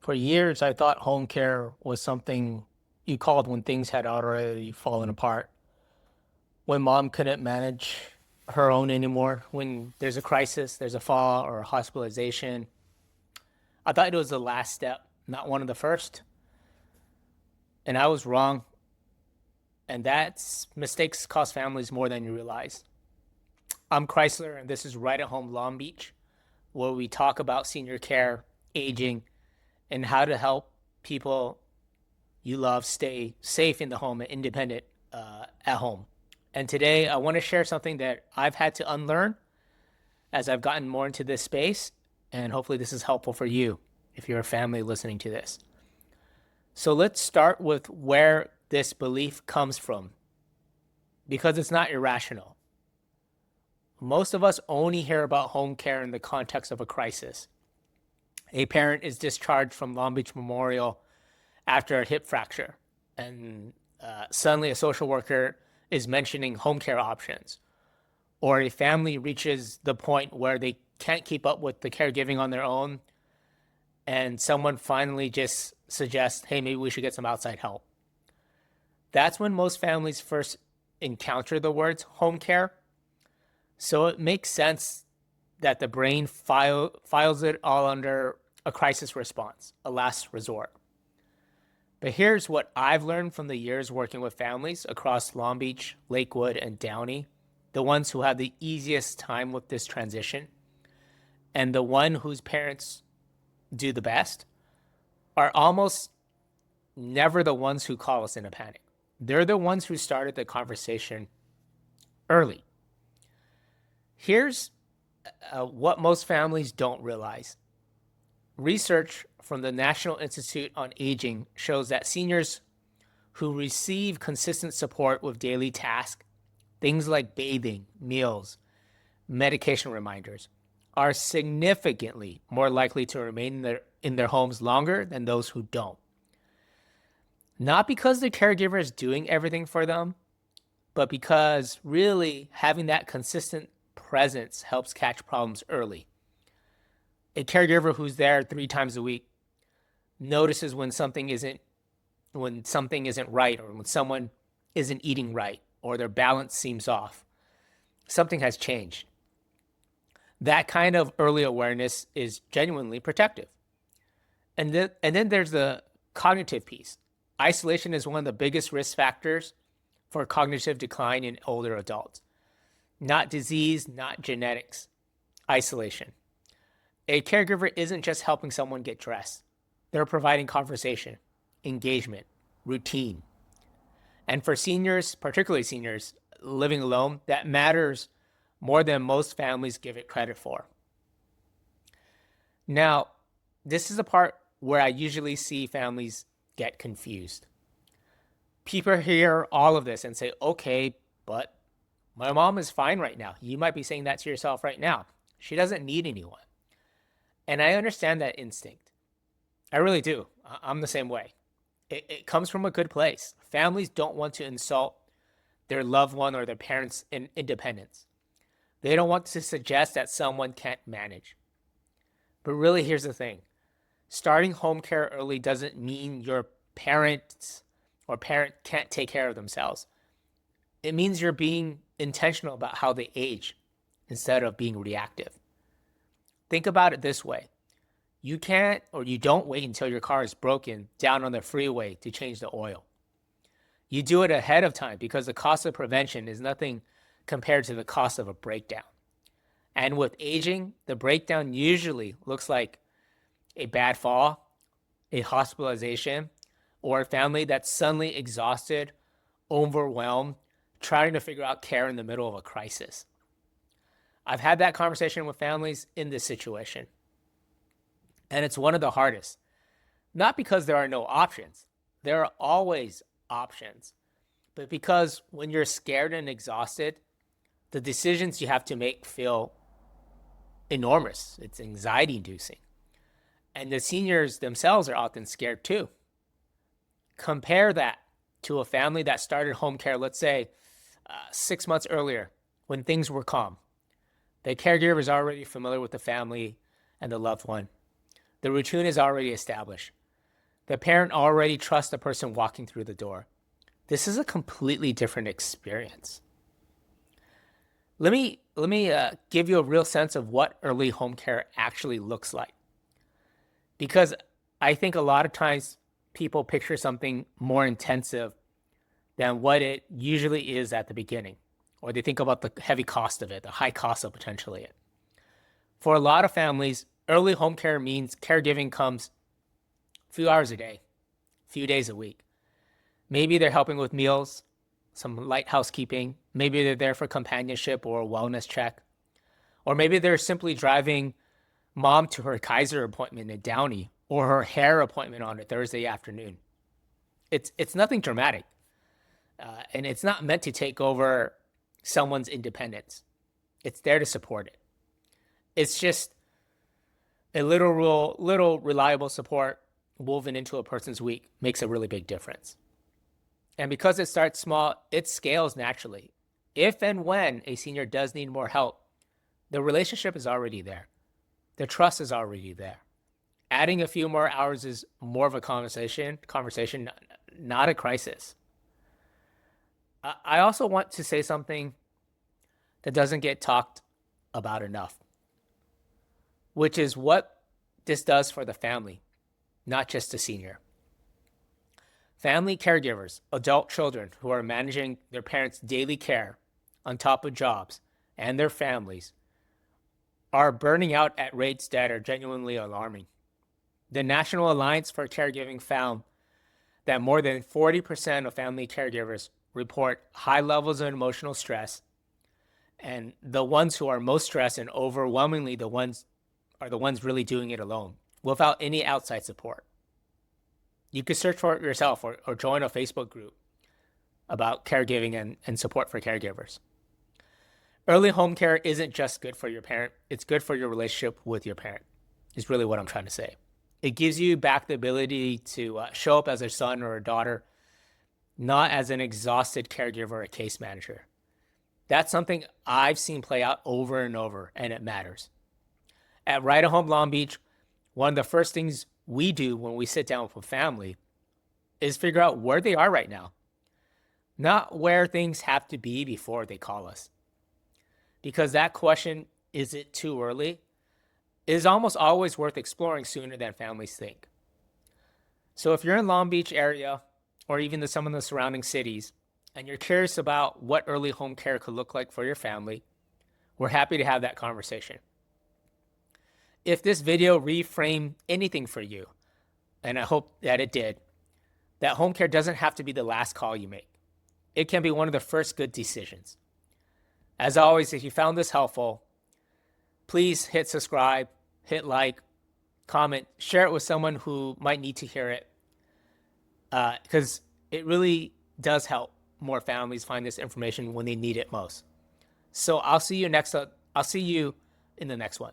For years, I thought home care was something you called when things had already fallen apart. When mom couldn't manage her own anymore, when there's a crisis, there's a fall or a hospitalization. I thought it was the last step, not one of the first. And I was wrong. And that's mistakes cost families more than you realize. I'm Kreisler, and this is Right at Home Long Beach, where we talk about senior care, aging, and how to help people you love stay safe in the home and independent at home. And today I want to share something that I've had to unlearn as I've gotten more into this space. And hopefully, this is helpful for you if you're a family listening to this. So, let's start with where this belief comes from because it's not irrational. Most of us only hear about home care in the context of a crisis. A parent is discharged from Long Beach Memorial after a hip fracture, and suddenly a social worker is mentioning home care options, or a family reaches the point where they can't keep up with the caregiving on their own, and someone finally just suggests, hey, maybe we should get some outside help. That's when most families first encounter the words home care. So it makes sense that the brain files it all under a crisis response, a last resort. But here's what I've learned from the years working with families across Long Beach, Lakewood, and Downey, the ones who have the easiest time with this transition, and the one whose parents do the best, are almost never the ones who call us in a panic. They're the ones who started the conversation early. Here's what most families don't realize. Research from the National Institute on Aging shows that seniors who receive consistent support with daily tasks, things like bathing, meals, medication reminders, are significantly more likely to remain in their homes longer than those who don't. Not because the caregiver is doing everything for them, but because really having that consistent presence helps catch problems early. A caregiver who's there 3 times a week notices when something isn't right, or when someone isn't eating right, or their balance seems off. Something has changed. That kind of early awareness is genuinely protective. And then there's the cognitive piece. Isolation is one of the biggest risk factors for cognitive decline in older adults. Not disease, not genetics. Isolation. A caregiver isn't just helping someone get dressed. They're providing conversation, engagement, routine. And for seniors, particularly seniors living alone, that matters more than most families give it credit for. Now, this is the part where I usually see families get confused. People hear all of this and say, okay, but my mom is fine right now. You might be saying that to yourself right now. She doesn't need anyone. And I understand that instinct. I really do. I'm the same way. It comes from a good place. Families don't want to insult their loved one or their parents' independence. They don't want to suggest that someone can't manage. But really, here's the thing. Starting home care early doesn't mean your parents or parent can't take care of themselves. It means you're being intentional about how they age instead of being reactive. Think about it this way. You can't or you don't wait until your car is broken down on the freeway to change the oil. You do it ahead of time because the cost of prevention is nothing compared to the cost of a breakdown. And with aging, the breakdown usually looks like a bad fall, a hospitalization, or a family that's suddenly exhausted, overwhelmed, trying to figure out care in the middle of a crisis. I've had that conversation with families in this situation, and it's one of the hardest. Not because there are no options, there are always options, but because when you're scared and exhausted, the decisions you have to make feel enormous. It's anxiety inducing. And the seniors themselves are often scared too. Compare that to a family that started home care, let's say 6 months earlier when things were calm. The caregiver is already familiar with the family and the loved one. The routine is already established. The parent already trusts the person walking through the door. This is a completely different experience. Let me give you a real sense of what early home care actually looks like, because I think a lot of times people picture something more intensive than what it usually is at the beginning, or they think about the heavy cost of it, the high cost of potentially it. For a lot of families, early home care means caregiving comes a few hours a day, a few days a week. Maybe they're helping with meals, some light housekeeping. Maybe they're there for companionship or a wellness check. Or maybe they're simply driving mom to her Kaiser appointment in Downey or her hair appointment on a Thursday afternoon. It's nothing dramatic. And it's not meant to take over someone's independence. It's there to support it. It's just a little reliable support woven into a person's week makes a really big difference. And because it starts small, it scales naturally. If and when a senior does need more help, the relationship is already there. The trust is already there. Adding a few more hours is more of a conversation, not a crisis. I also want to say something that doesn't get talked about enough, which is what this does for the family, not just the senior. Family caregivers, adult children who are managing their parents' daily care on top of jobs and their families, are burning out at rates that are genuinely alarming. The National Alliance for Caregiving found that more than 40% of family caregivers report high levels of emotional stress, and the ones who are most stressed and overwhelmingly the ones really doing it alone without any outside support. You could search for it yourself or join a Facebook group about caregiving and support for caregivers. Early home care isn't just good for your parent, it's good for your relationship with your parent, is really what I'm trying to say. It gives you back the ability to show up as a son or a daughter, not as an exhausted caregiver or a case manager. That's something I've seen play out over and over, and it matters. At Right at Home Long Beach, one of the first things we do when we sit down with a family is figure out where they are right now, not where things have to be before they call us. Because that question, is it too early, is almost always worth exploring sooner than families think. So if you're in Long Beach area or even some of the surrounding cities and you're curious about what early home care could look like for your family, we're happy to have that conversation. If this video reframed anything for you, and I hope that it did, that home care doesn't have to be the last call you make. It can be one of the first good decisions. As always, if you found this helpful, please hit subscribe, hit like, comment, share it with someone who might need to hear it, because it really does help more families find this information when they need it most. So I'll see you in the next one.